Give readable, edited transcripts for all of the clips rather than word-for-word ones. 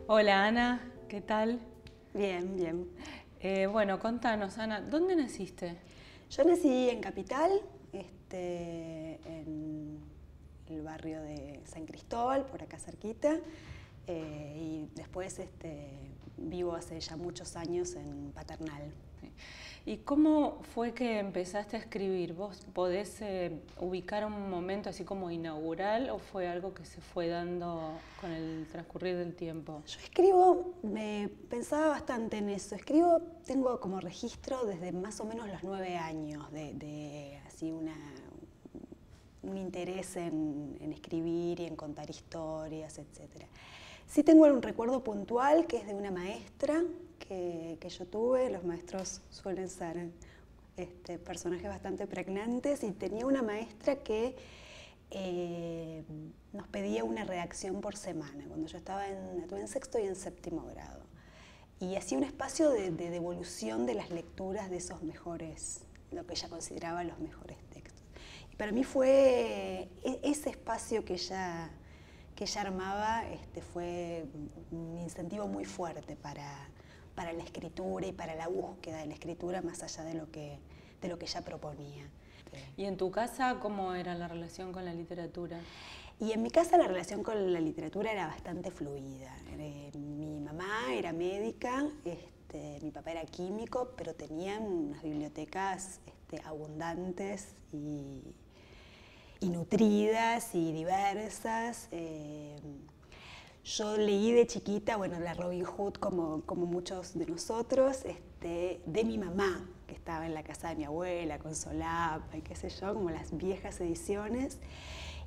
Hola Ana, ¿qué tal? Bien, bien. Bueno, contanos Ana, ¿dónde naciste? Yo nací en Capital, en el barrio de San Cristóbal, por acá cerquita, y después vivo hace ya muchos años en Paternal. ¿Y cómo fue que empezaste a escribir? ¿Vos podés ubicar un momento así como inaugural o fue algo que se fue dando con el transcurrir del tiempo? Yo escribo, me pensaba bastante en eso. Escribo, tengo como registro desde más o menos los 9 años de así un interés en escribir y en contar historias, etc. Sí tengo un recuerdo puntual que es de una maestra que yo tuve. Los maestros suelen ser personajes bastante pregnantes, y tenía una maestra que nos pedía una redacción por semana, cuando yo estuve en sexto y en séptimo grado. Y hacía un espacio de devolución de las lecturas de esos mejores, lo que ella consideraba los mejores textos. Y para mí fue ese espacio que ella armaba, fue un incentivo muy fuerte para la escritura y para la búsqueda de la escritura, más allá de lo que ella proponía. ¿Y en tu casa cómo era la relación con la literatura? Y en mi casa la relación con la literatura era bastante fluida. Mi mamá era médica, mi papá era químico, pero tenían unas bibliotecas abundantes y nutridas y diversas. Yo leí de chiquita, bueno, la Robin Hood como muchos de nosotros, de mi mamá, que estaba en la casa de mi abuela, con solapa y qué sé yo, como las viejas ediciones.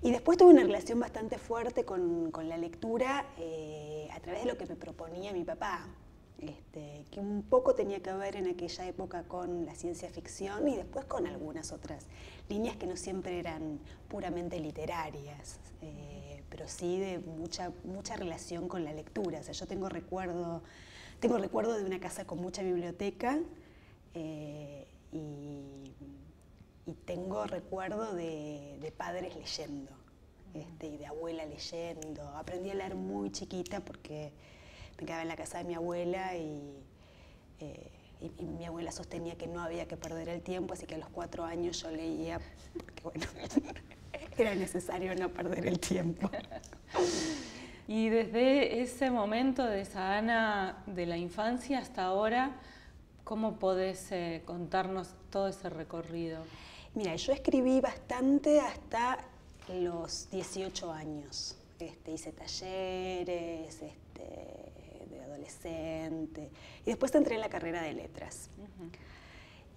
Y después tuve una relación bastante fuerte con la lectura a través de lo que me proponía mi papá, que un poco tenía que ver en aquella época con la ciencia ficción y después con algunas otras líneas que no siempre eran puramente literarias, pero sí de mucha relación con la lectura. O sea, yo tengo recuerdo de una casa con mucha biblioteca, y tengo recuerdo de padres leyendo, y de abuela leyendo. Aprendí a leer muy chiquita porque me quedaba en la casa de mi abuela y mi abuela sostenía que no había que perder el tiempo, así que a los 4 años yo leía porque, bueno, era necesario no perder el tiempo. Y desde ese momento de esa Ana de la infancia hasta ahora, ¿cómo podés contarnos todo ese recorrido? Mira, yo escribí bastante hasta los 18 años. Hice talleres de adolescente, y después entré en la carrera de letras.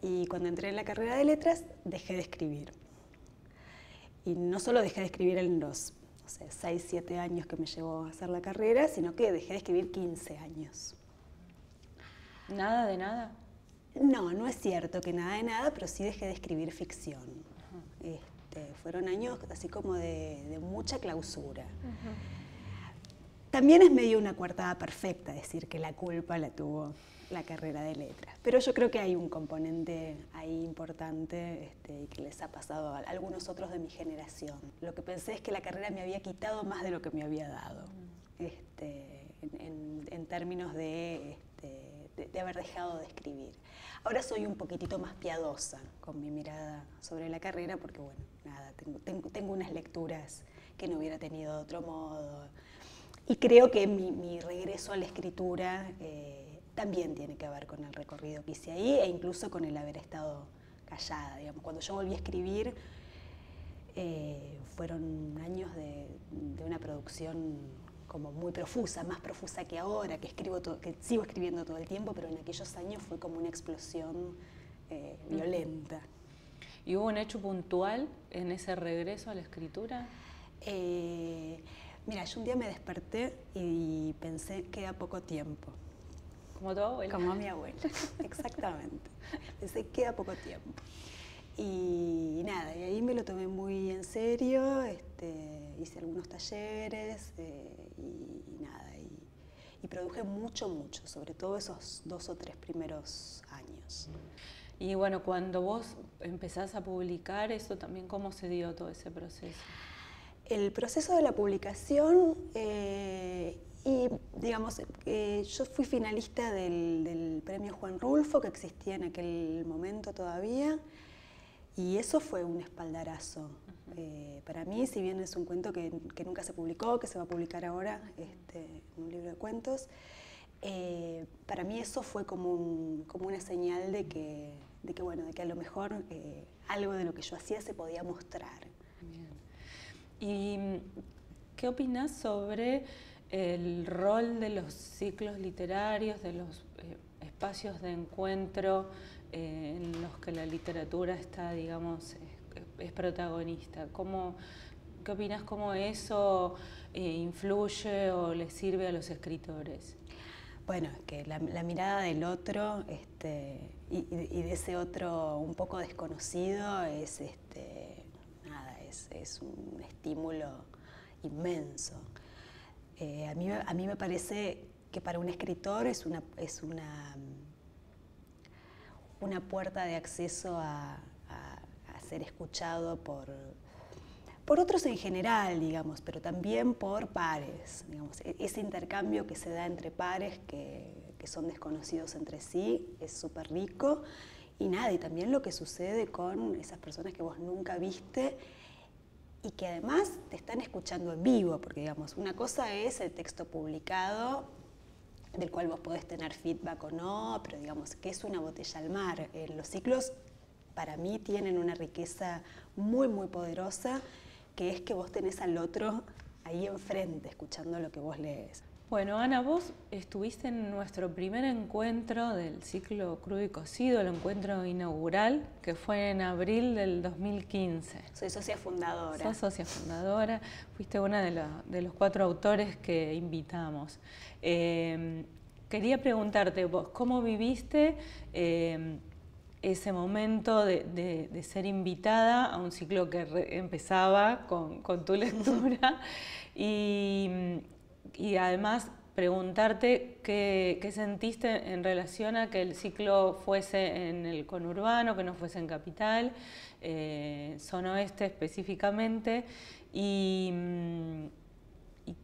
Y cuando entré en la carrera de letras dejé de escribir. Y no solo dejé de escribir en los 6, 7 años que me llevó a hacer la carrera, sino que dejé de escribir 15 años. ¿Nada de nada? No, no es cierto que nada de nada, pero sí dejé de escribir ficción. Fueron años así como de mucha clausura. También es medio una coartada perfecta decir que la culpa la tuvo la carrera de letras, pero yo creo que hay un componente ahí importante, que les ha pasado a algunos otros de mi generación. Lo que pensé es que la carrera me había quitado más de lo que me había dado, en términos de haber dejado de escribir. Ahora soy un poquitito más piadosa con mi mirada sobre la carrera porque, bueno, nada, tengo unas lecturas que no hubiera tenido de otro modo. Y creo que mi regreso a la escritura también tiene que ver con el recorrido que hice ahí, e incluso con el haber estado callada. Digamos. Cuando yo volví a escribir, fueron años de una producción como muy profusa, más profusa que ahora, que sigo escribiendo todo el tiempo, pero en aquellos años fue como una explosión violenta. ¿Y hubo un hecho puntual en ese regreso a la escritura? Mira, yo un día me desperté y pensé, queda poco tiempo. ¿Como tu abuela? Como mi abuela, exactamente. Pensé, queda poco tiempo. Y nada, y ahí me lo tomé muy en serio, hice algunos talleres, y nada, y produje mucho, sobre todo esos 2 o 3 primeros años. Y bueno, cuando vos empezás a publicar, ¿eso también cómo se dio todo ese proceso? El proceso de la publicación Y digamos, yo fui finalista del premio Juan Rulfo, que existía en aquel momento todavía, y eso fue un espaldarazo. Para mí, si bien es un cuento que nunca se publicó, que se va a publicar ahora en un libro de cuentos, para mí eso fue como una señal de que a lo mejor algo de lo que yo hacía se podía mostrar. Bien. ¿Y qué opinas sobre el rol de los ciclos literarios, de los espacios de encuentro en los que la literatura está, digamos, es protagonista? ¿Qué opinas cómo eso influye o le sirve a los escritores? Bueno, que la mirada del otro y de ese otro un poco desconocido es un estímulo inmenso. A mí me parece que para un escritor es una puerta de acceso a ser escuchado por otros en general, digamos, pero también por pares. Digamos, ese intercambio que se da entre pares que son desconocidos entre sí es súper rico. Y también lo que sucede con esas personas que vos nunca viste y que además te están escuchando en vivo, porque digamos, una cosa es el texto publicado, del cual vos podés tener feedback o no, pero digamos que es una botella al mar. Los ciclos para mí tienen una riqueza muy, muy poderosa, que es que vos tenés al otro ahí enfrente, escuchando lo que vos lees. Bueno, Ana, vos estuviste en nuestro primer encuentro del ciclo Crudo y Cocido, el encuentro inaugural, que fue en abril del 2015. Soy socia fundadora. Sos socia fundadora, fuiste una de los 4 autores que invitamos. Quería preguntarte vos, ¿cómo viviste ese momento de ser invitada a un ciclo que empezaba con tu lectura? Y además preguntarte qué sentiste en relación a que el ciclo fuese en el conurbano, que no fuese en Capital, zona oeste específicamente, y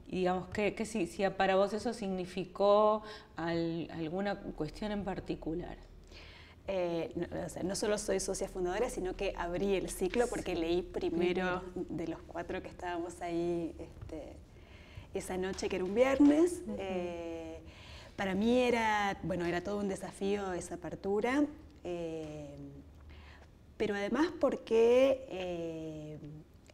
digamos que si para vos eso significó alguna cuestión en particular. No solo soy socia fundadora, sino que abrí el ciclo porque leí primero de los 4 que estábamos ahí esa noche, que era un viernes. Para mí era todo un desafío esa apertura, pero además porque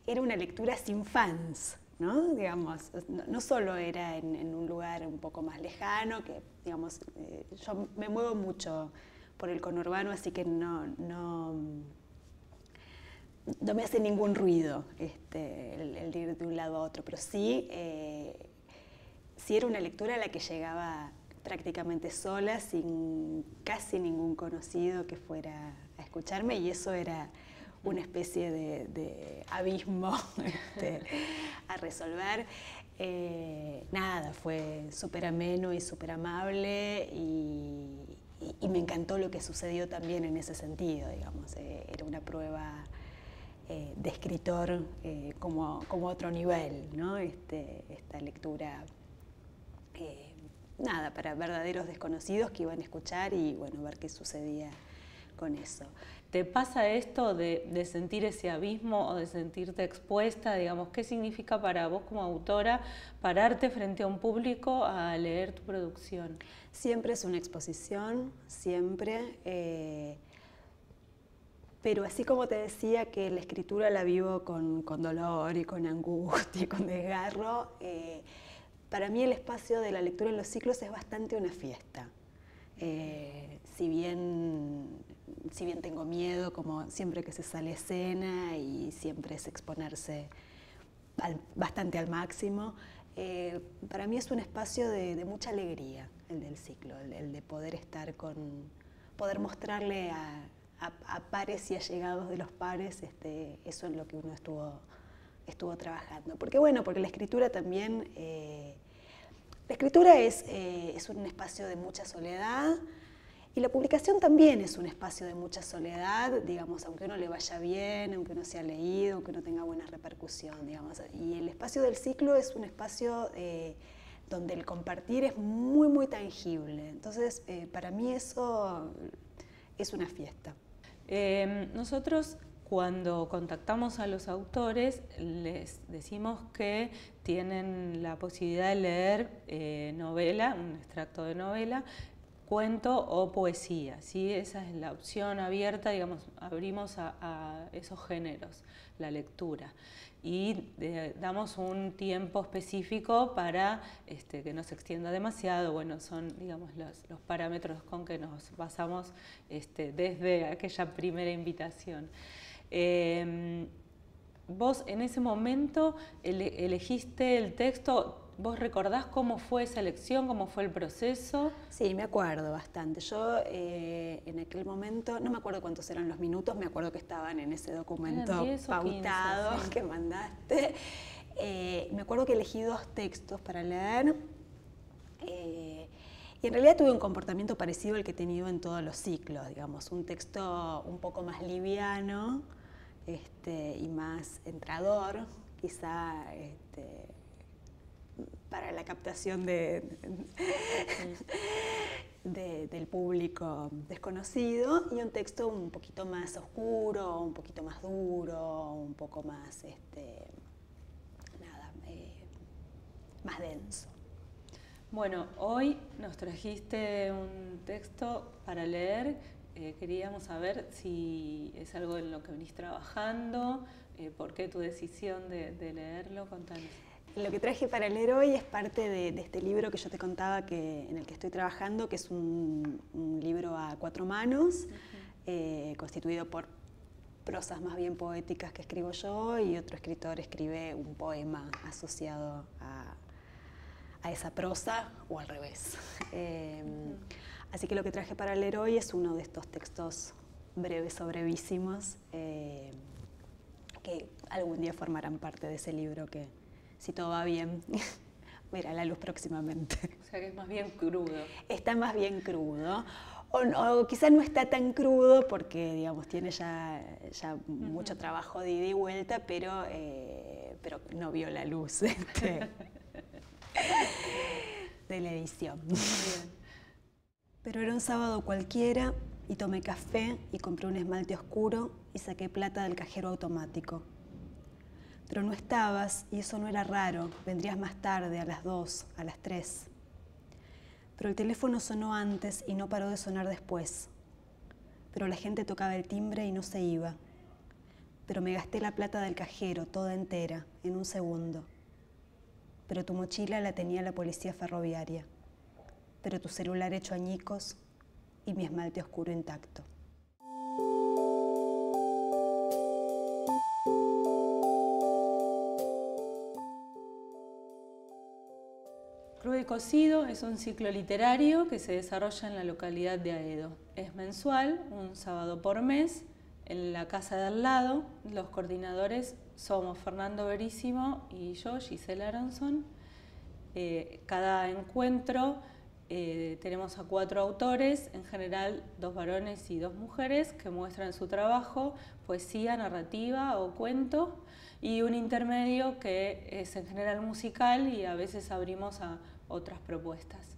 era una lectura sin fans, ¿no? Digamos, no solo era en un lugar un poco más lejano, que digamos, yo me muevo mucho por el conurbano, así que no me hace ningún ruido el ir de un lado a otro, pero sí era una lectura a la que llegaba prácticamente sola, sin casi ningún conocido que fuera a escucharme, y eso era una especie de abismo a resolver. Fue súper ameno y súper amable, y me encantó lo que sucedió también en ese sentido, digamos. Era una prueba de escritor como otro nivel, ¿no? Esta lectura, para verdaderos desconocidos que iban a escuchar y ver qué sucedía con eso. ¿Te pasa esto de sentir ese abismo o de sentirte expuesta? Digamos, ¿qué significa para vos como autora pararte frente a un público a leer tu producción? Siempre es una exposición, siempre. Pero así como te decía que la escritura la vivo con dolor y con angustia y con desgarro, para mí el espacio de la lectura en los ciclos es bastante una fiesta. Si bien tengo miedo, como siempre que se sale a escena, y siempre es exponerse bastante al máximo, para mí es un espacio de mucha alegría el del ciclo, el de poder poder mostrarle a pares y allegados de los pares eso en lo que uno estuvo trabajando. Porque la escritura también, es un espacio de mucha soledad, y la publicación también es un espacio de mucha soledad, digamos, aunque uno le vaya bien, aunque uno sea leído, aunque uno tenga buena repercusión, digamos. Y el espacio del ciclo es un espacio donde el compartir es muy, muy tangible. Entonces, para mí eso es una fiesta. Nosotros, cuando contactamos a los autores, les decimos que tienen la posibilidad de leer novela, un extracto de novela, cuento o poesía, ¿sí? Esa es la opción abierta, digamos, abrimos a esos géneros, la lectura. Y damos un tiempo específico para que no se extienda demasiado. Bueno, son, digamos, los parámetros con que nos basamos desde aquella primera invitación. Vos en ese momento elegiste el texto. ¿Vos recordás cómo fue esa elección, cómo fue el proceso? Sí, me acuerdo bastante. Yo en aquel momento, no me acuerdo cuántos eran los minutos, me acuerdo que estaban en ese documento pautado 15, sí, que mandaste. Me acuerdo que elegí 2 textos para leer y en realidad tuve un comportamiento parecido al que he tenido en todos los ciclos, digamos, un texto un poco más liviano y más entrador, quizá para la captación del público desconocido, y un texto un poquito más oscuro, un poquito más duro, un poco más, más denso. Bueno, hoy nos trajiste un texto para leer. Queríamos saber si es algo en lo que venís trabajando, por qué tu decisión de leerlo, contanos. Lo que traje para leer hoy es parte de este libro que yo te contaba en el que estoy trabajando, que es un libro a 4 manos, constituido por prosas más bien poéticas que escribo yo, y otro escritor escribe un poema asociado a esa prosa, o al revés. Así que lo que traje para leer hoy es uno de estos textos breves o brevísimos que algún día formarán parte de ese libro que, si todo va bien, verá la luz próximamente. O sea que es más bien crudo. Está más bien crudo. O quizás no está tan crudo porque, digamos, tiene ya mucho trabajo de ida y vuelta, pero no vio la luz de la edición. Pero era un sábado cualquiera y tomé café y compré un esmalte oscuro y saqué plata del cajero automático. Pero no estabas y eso no era raro, vendrías más tarde, a las 2, a las 3. Pero el teléfono sonó antes y no paró de sonar después. Pero la gente tocaba el timbre y no se iba. Pero me gasté la plata del cajero, toda entera, en un segundo. Pero tu mochila la tenía la policía ferroviaria. Pero tu celular hecho añicos y mi esmalte oscuro intacto. Crudo y Cocido es un ciclo literario que se desarrolla en la localidad de Aedo. Es mensual, un sábado por mes, en la casa de al lado. Los coordinadores somos Fernando Verísimo y yo, Gisela Aronson. Cada encuentro tenemos a 4 autores, en general 2 varones y 2 mujeres, que muestran su trabajo, poesía, narrativa o cuento, y un intermedio que es en general musical y a veces abrimos a otras propuestas.